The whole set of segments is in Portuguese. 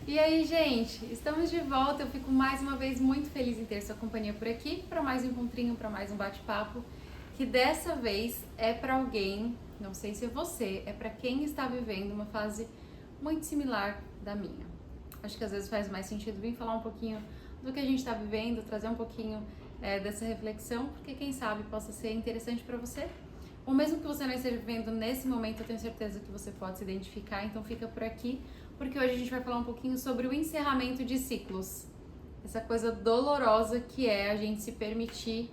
E aí, gente, estamos de volta. Eu fico mais uma vez muito feliz em ter sua companhia por aqui para mais um encontrinho, para mais um bate-papo, que dessa vez é para alguém, não sei se é você, é para quem está vivendo uma fase muito similar da minha. Acho que às vezes faz mais sentido vir falar um pouquinho do que a gente está vivendo, trazer um pouquinho dessa reflexão, porque quem sabe possa ser interessante para você. Ou mesmo que você não esteja vivendo nesse momento, eu tenho certeza que você pode se identificar, então fica por aqui, porque hoje a gente vai falar um pouquinho sobre o encerramento de ciclos. Essa coisa dolorosa que é a gente se permitir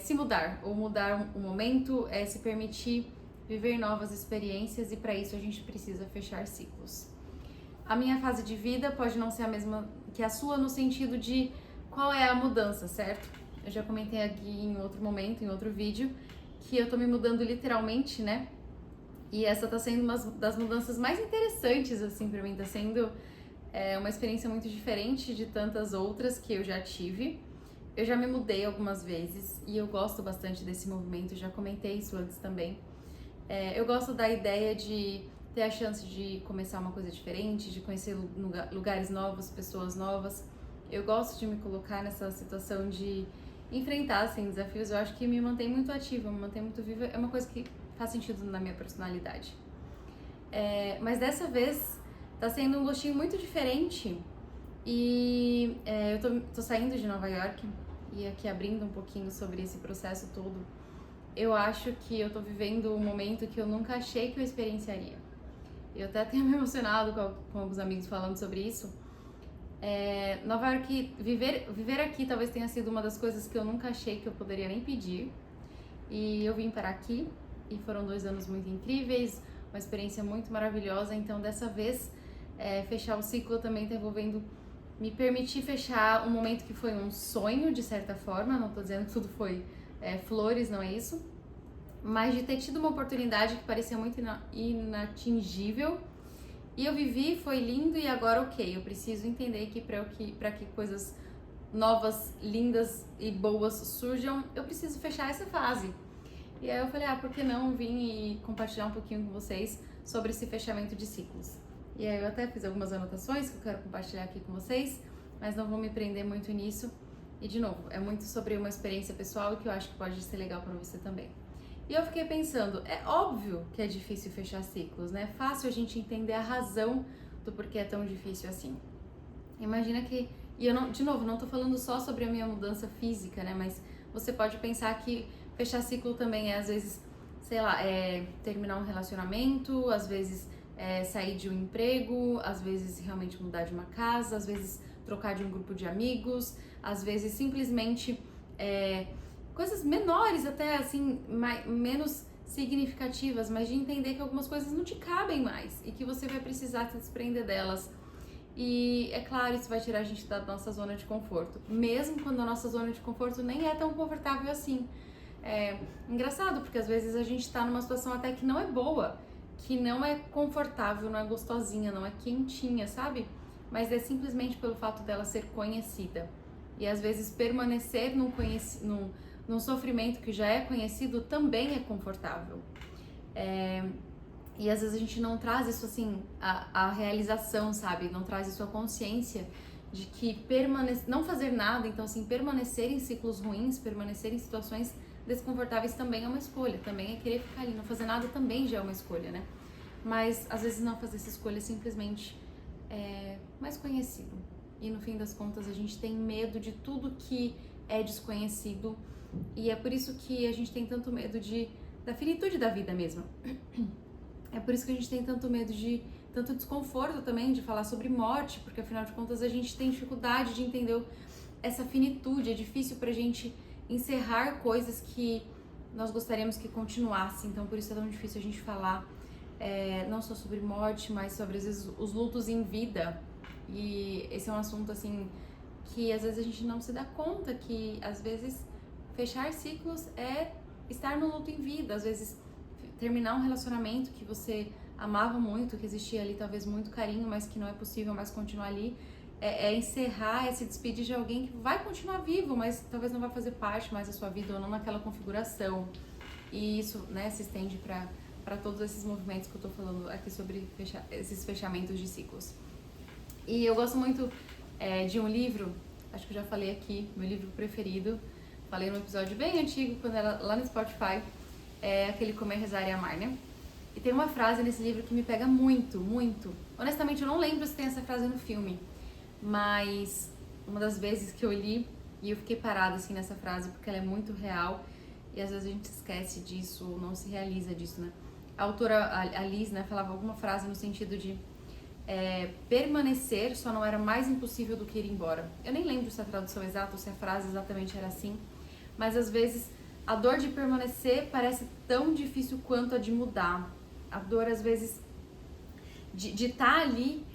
se mudar, ou mudar o momento, se permitir viver novas experiências, e para isso a gente precisa fechar ciclos. A minha fase de vida pode não ser a mesma que a sua no sentido de qual é a mudança, certo? Eu já comentei aqui em outro momento, em outro vídeo, que eu tô me mudando literalmente, né? E essa tá sendo uma das mudanças mais interessantes, assim, pra mim. Tá sendo uma experiência muito diferente de tantas outras que eu já tive. Eu já me mudei algumas vezes e eu gosto bastante desse movimento, já comentei isso antes também. Eu gosto da ideia de ter a chance de começar uma coisa diferente, de conhecer lugares novos, pessoas novas. Eu gosto de me colocar nessa situação de enfrentar assim, desafios. Eu acho que me mantém muito ativa, me mantém muito viva. É uma coisa que faz sentido na minha personalidade. Mas dessa vez tá sendo um gostinho muito diferente. E eu tô saindo de Nova York e aqui abrindo um pouquinho sobre esse processo todo. Eu acho que eu tô vivendo um momento que eu nunca achei que eu experienciaria. Eu até tenho me emocionado com alguns amigos falando sobre isso. Nova York, viver aqui talvez tenha sido uma das coisas que eu nunca achei que eu poderia nem pedir. E eu vim para aqui e foram 2 anos muito incríveis, uma experiência muito maravilhosa. Então dessa vez, fechar o ciclo também tá envolvendo me permitir fechar um momento que foi um sonho de certa forma. Não tô dizendo que tudo foi flores, não é isso, mas de ter tido uma oportunidade que parecia muito inatingível. E eu vivi, foi lindo, e agora ok, eu preciso entender que para que coisas novas, lindas e boas surjam, eu preciso fechar essa fase. E aí eu falei, por que não vir e compartilhar um pouquinho com vocês sobre esse fechamento de ciclos. E aí eu até fiz algumas anotações que eu quero compartilhar aqui com vocês, mas não vou me prender muito nisso. E de novo, é muito sobre uma experiência pessoal que eu acho que pode ser legal para você também. E eu fiquei pensando, é óbvio que é difícil fechar ciclos, né? É fácil a gente entender a razão do porquê é tão difícil assim. Imagina que, e eu não, de novo, não tô falando só sobre a minha mudança física, né? Mas você pode pensar que fechar ciclo também é, às vezes, sei lá, terminar um relacionamento, às vezes sair de um emprego, às vezes realmente mudar de uma casa, às vezes trocar de um grupo de amigos, às vezes simplesmente coisas menores, até assim, menos significativas, mas de entender que algumas coisas não te cabem mais e que você vai precisar se desprender delas. E é claro, isso vai tirar a gente da nossa zona de conforto, mesmo quando a nossa zona de conforto nem é tão confortável assim. É engraçado, porque às vezes a gente tá numa situação até que não é boa, que não é confortável, não é gostosinha, não é quentinha, sabe? Mas é simplesmente pelo fato dela ser conhecida. E às vezes permanecer num sofrimento que já é conhecido também é confortável. E às vezes a gente não traz isso assim, a realização, sabe? Não traz isso à consciência de que não fazer nada, então assim, permanecer em ciclos ruins, permanecer em situações desconfortáveis também é uma escolha, também é querer ficar ali, não fazer nada também já é uma escolha, né? Mas às vezes não fazer essa escolha simplesmente é mais conhecido. E no fim das contas a gente tem medo de tudo que é desconhecido, e é por isso que a gente tem tanto medo da finitude da vida mesmo. É por isso que a gente tem tanto medo tanto desconforto também de falar sobre morte, porque afinal de contas a gente tem dificuldade de entender essa finitude. É difícil pra gente encerrar coisas que nós gostaríamos que continuassem, então por isso é tão difícil a gente falar não só sobre morte, mas sobre às vezes os lutos em vida. E esse é um assunto assim que às vezes a gente não se dá conta que às vezes fechar ciclos é estar no luto em vida, às vezes terminar um relacionamento que você amava muito, que existia ali talvez muito carinho, mas que não é possível mais continuar ali, encerrar, se despedir de alguém que vai continuar vivo, mas talvez não vai fazer parte mais da sua vida ou não naquela configuração. E isso, né, se estende para todos esses movimentos que eu tô falando aqui sobre esses fechamentos de ciclos. E eu gosto muito de um livro, acho que eu já falei aqui, meu livro preferido, falei num episódio bem antigo, quando era lá no Spotify, é aquele Comer, Rezar e Amar, né? E tem uma frase nesse livro que me pega muito, muito. Honestamente, eu não lembro se tem essa frase no filme, mas uma das vezes que eu li e eu fiquei parada assim nessa frase porque ela é muito real e às vezes a gente esquece disso ou não se realiza disso, né? A autora, a Liz, né, falava alguma frase no sentido de permanecer só não era mais impossível do que ir embora. Eu nem lembro se a tradução exata ou se a frase exatamente era assim, mas às vezes a dor de permanecer parece tão difícil quanto a de mudar. A dor, às vezes, de estar ali,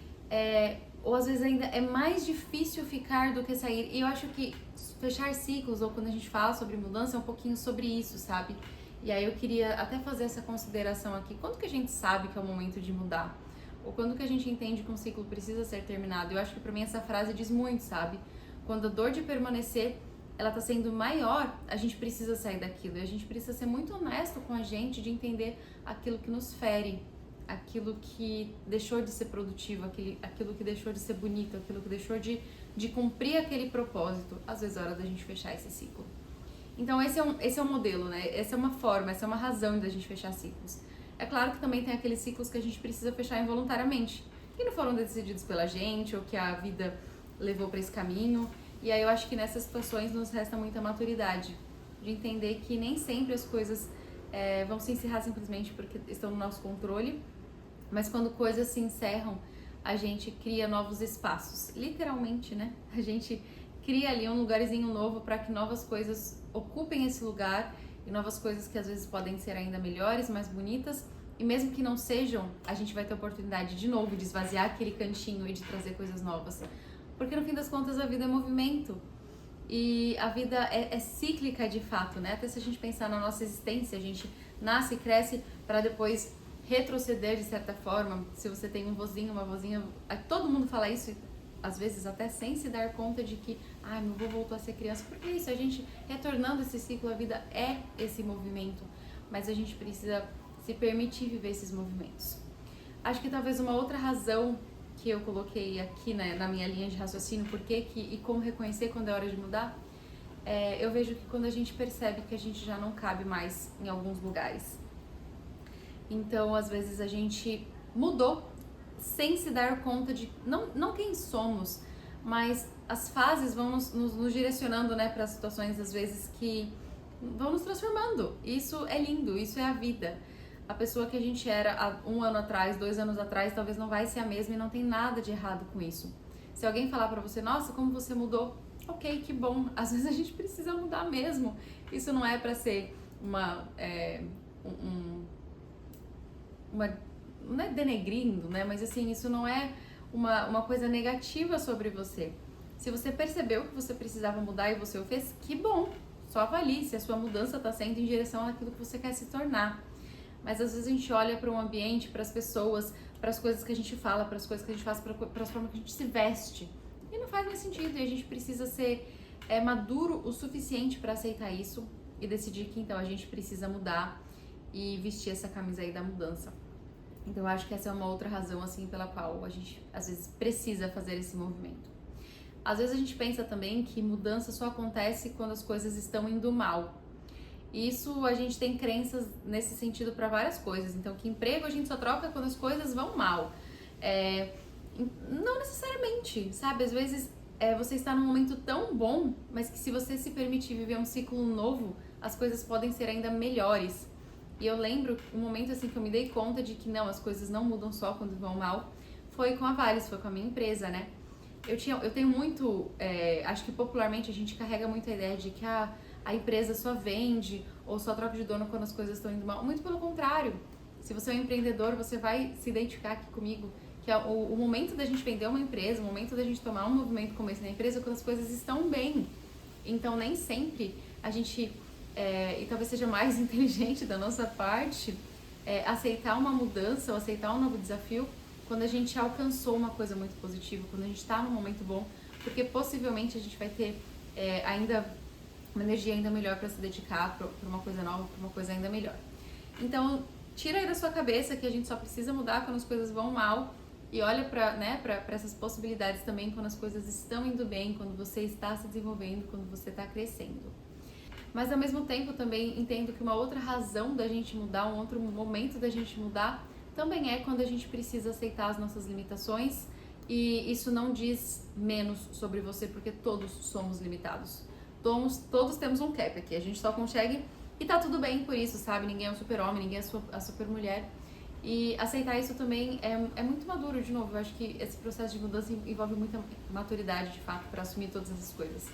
ou às vezes ainda é mais difícil ficar do que sair. E eu acho que fechar ciclos, ou quando a gente fala sobre mudança, é um pouquinho sobre isso, sabe? E aí eu queria até fazer essa consideração aqui. Quando que a gente sabe que é o momento de mudar? Ou quando que a gente entende que um ciclo precisa ser terminado? Eu acho que pra mim essa frase diz muito, sabe? Quando a dor de permanecer ela tá sendo maior, a gente precisa sair daquilo. E a gente precisa ser muito honesto com a gente de entender aquilo que nos fere, aquilo que deixou de ser produtivo, aquilo que deixou de ser bonito, aquilo que deixou de cumprir aquele propósito. Às vezes é hora da gente fechar esse ciclo. Então esse é um modelo, né? Essa é uma forma, essa é uma razão da gente fechar ciclos. É claro que também tem aqueles ciclos que a gente precisa fechar involuntariamente, que não foram decididos pela gente ou que a vida levou para esse caminho. E aí eu acho que nessas situações nos resta muita maturidade, de entender que nem sempre as coisas vão se encerrar simplesmente porque estão no nosso controle, mas quando coisas se encerram, a gente cria novos espaços, literalmente, né? A gente cria ali um lugarzinho novo para que novas coisas ocupem esse lugar e novas coisas que às vezes podem ser ainda melhores, mais bonitas, e mesmo que não sejam, a gente vai ter a oportunidade de novo de esvaziar aquele cantinho e de trazer coisas novas. Porque no fim das contas a vida é movimento e a vida é cíclica de fato, né? Até se a gente pensar na nossa existência, a gente nasce e cresce para depois retroceder de certa forma. Se você tem um vozinho, uma vozinha, todo mundo fala isso, às vezes até sem se dar conta de que meu avô voltou a ser criança. Porque é isso, a gente retornando esse ciclo, a vida é esse movimento, mas a gente precisa se permitir viver esses movimentos. Acho que talvez uma outra razão que eu coloquei aqui, né, na minha linha de raciocínio, e como reconhecer quando é hora de mudar, eu vejo que quando a gente percebe que a gente já não cabe mais em alguns lugares. Então, às vezes a gente mudou sem se dar conta de, não quem somos, mas as fases vão nos direcionando, né, para situações, às vezes, que vão nos transformando. Isso é lindo, isso é a vida. A pessoa que a gente era há 1 ano atrás, 2 anos atrás, talvez não vai ser a mesma e não tem nada de errado com isso. Se alguém falar pra você, nossa, como você mudou, ok, que bom. Às vezes a gente precisa mudar mesmo. Isso não é pra ser não é denegrindo, né? Mas assim, isso não é uma coisa negativa sobre você. Se você percebeu que você precisava mudar e você o fez, que bom. Só avalie se a sua mudança está sendo em direção àquilo que você quer se tornar. Mas às vezes a gente olha para o ambiente, para as pessoas, para as coisas que a gente fala, para as coisas que a gente faz, para as formas que a gente se veste. E não faz mais sentido. E a gente precisa ser maduro o suficiente para aceitar isso e decidir que então a gente precisa mudar e vestir essa camisa aí da mudança. Então eu acho que essa é uma outra razão assim pela qual a gente às vezes precisa fazer esse movimento. Às vezes a gente pensa também que mudança só acontece quando as coisas estão indo mal. Isso a gente tem crenças nesse sentido para várias coisas. Então, que emprego a gente só troca quando as coisas vão mal. Não necessariamente, sabe? Às vezes você está num momento tão bom, mas que se você se permitir viver um ciclo novo, as coisas podem ser ainda melhores. E eu lembro um momento assim que eu me dei conta de que não, as coisas não mudam só quando vão mal, foi com a Vales, foi com a minha empresa, né? Eu tenho muito, acho que popularmente a gente carrega muito a ideia de que a empresa só vende ou só troca de dono quando as coisas estão indo mal. Muito pelo contrário. Se você é um empreendedor, você vai se identificar aqui comigo que o momento da gente vender uma empresa, o momento da gente tomar um movimento como esse na empresa, é quando as coisas estão bem. Então, nem sempre a gente, e talvez seja mais inteligente da nossa parte, aceitar uma mudança ou aceitar um novo desafio quando a gente alcançou uma coisa muito positiva, quando a gente está num momento bom, porque possivelmente a gente vai ter ainda uma energia ainda melhor para se dedicar para uma coisa nova, para uma coisa ainda melhor. Então, tira aí da sua cabeça que a gente só precisa mudar quando as coisas vão mal e olha para, né, para essas possibilidades também quando as coisas estão indo bem, quando você está se desenvolvendo, quando você está crescendo. Mas ao mesmo tempo também entendo que uma outra razão da gente mudar, um outro momento da gente mudar, também é quando a gente precisa aceitar as nossas limitações, e isso não diz menos sobre você, porque todos somos limitados. Todos temos um cap aqui, a gente só consegue, e tá tudo bem por isso, sabe? Ninguém é um super-homem, ninguém é a super-mulher. E aceitar isso também é muito maduro, de novo. Eu acho que esse processo de mudança envolve muita maturidade, de fato, para assumir todas essas coisas.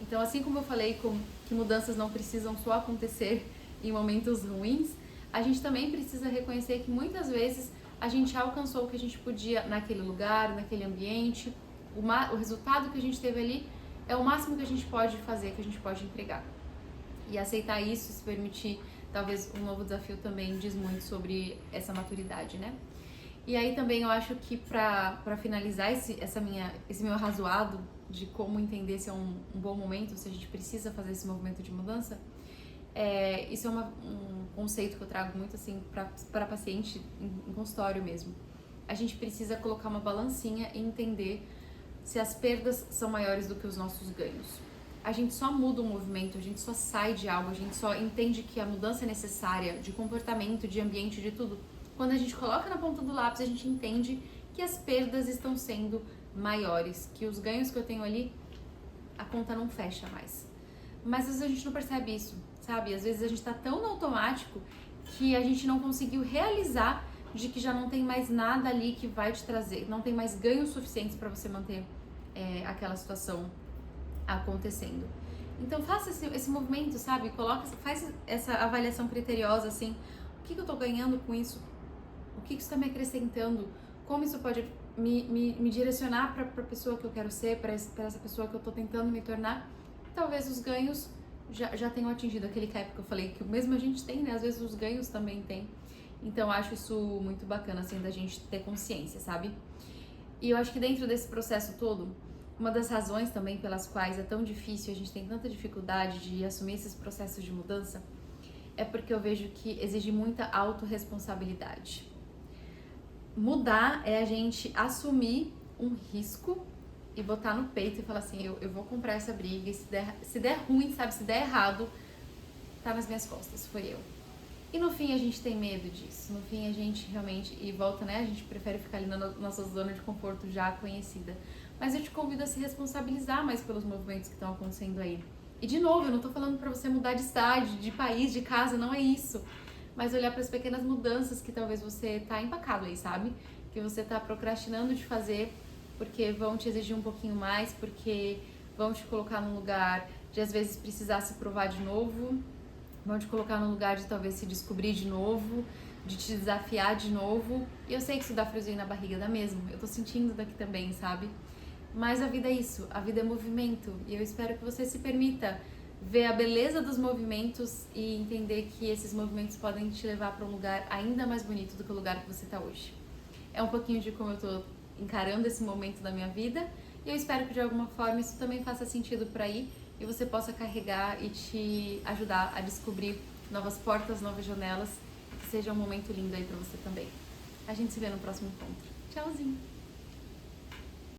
Então, assim como eu falei que mudanças não precisam só acontecer em momentos ruins, a gente também precisa reconhecer que muitas vezes a gente alcançou o que a gente podia naquele lugar, naquele ambiente. O resultado que a gente teve ali é o máximo que a gente pode fazer, que a gente pode entregar. E aceitar isso, se permitir, talvez um novo desafio também diz muito sobre essa maturidade, né? E aí também eu acho que pra finalizar esse meu arrazoado de como entender se é um bom momento, se a gente precisa fazer esse movimento de mudança, isso é um conceito que eu trago muito assim para paciente em consultório mesmo. A gente precisa colocar uma balancinha e entender se as perdas são maiores do que os nossos ganhos. A gente só muda um movimento, a gente só sai de algo, a gente só entende que a mudança é necessária de comportamento, de ambiente, de tudo. Quando a gente coloca na ponta do lápis, a gente entende que as perdas estão sendo maiores, que os ganhos que eu tenho ali, a conta não fecha mais. Mas às vezes a gente não percebe isso, sabe? Às vezes a gente tá tão no automático que a gente não conseguiu realizar de que já não tem mais nada ali que vai te trazer, não tem mais ganhos suficientes para você manter aquela situação acontecendo. Então faça esse movimento, sabe? Faz essa avaliação criteriosa, assim, o que eu tô ganhando com isso? O que isso está me acrescentando? Como isso pode me direcionar para a pessoa que eu quero ser, para essa pessoa que eu tô tentando me tornar? Talvez os ganhos já tenham atingido aquele cap que eu falei, que mesmo a gente tem, né? Às vezes os ganhos também tem. Então eu acho isso muito bacana, assim, da gente ter consciência, sabe? E eu acho que dentro desse processo todo, uma das razões também pelas quais é tão difícil, a gente tem tanta dificuldade de assumir esses processos de mudança, é porque eu vejo que exige muita autorresponsabilidade. Mudar é a gente assumir um risco e botar no peito e falar assim, eu vou comprar essa briga, e se der ruim, sabe, se der errado, tá nas minhas costas, foi eu. E no fim a gente tem medo disso, no fim a gente realmente, e volta, né, a gente prefere ficar ali na nossa zona de conforto já conhecida. Mas eu te convido a se responsabilizar mais pelos movimentos que estão acontecendo aí. E de novo, eu não tô falando pra você mudar de cidade, de país, de casa, não é isso. Mas olhar para as pequenas mudanças que talvez você tá empacado aí, sabe? Que você tá procrastinando de fazer porque vão te exigir um pouquinho mais, porque vão te colocar num lugar de às vezes precisar se provar de novo, vão te colocar num lugar de talvez se descobrir de novo, de te desafiar de novo. E eu sei que isso dá friozinho na barriga, dá mesmo. Eu tô sentindo daqui também, sabe? Mas a vida é isso, a vida é movimento. E eu espero que você se permita ver a beleza dos movimentos e entender que esses movimentos podem te levar para um lugar ainda mais bonito do que o lugar que você está hoje. É um pouquinho de como eu tô encarando esse momento da minha vida e eu espero que de alguma forma isso também faça sentido para aí e você possa carregar e te ajudar a descobrir novas portas, novas janelas, que seja um momento lindo aí para você também. A gente se vê no próximo encontro. Tchauzinho!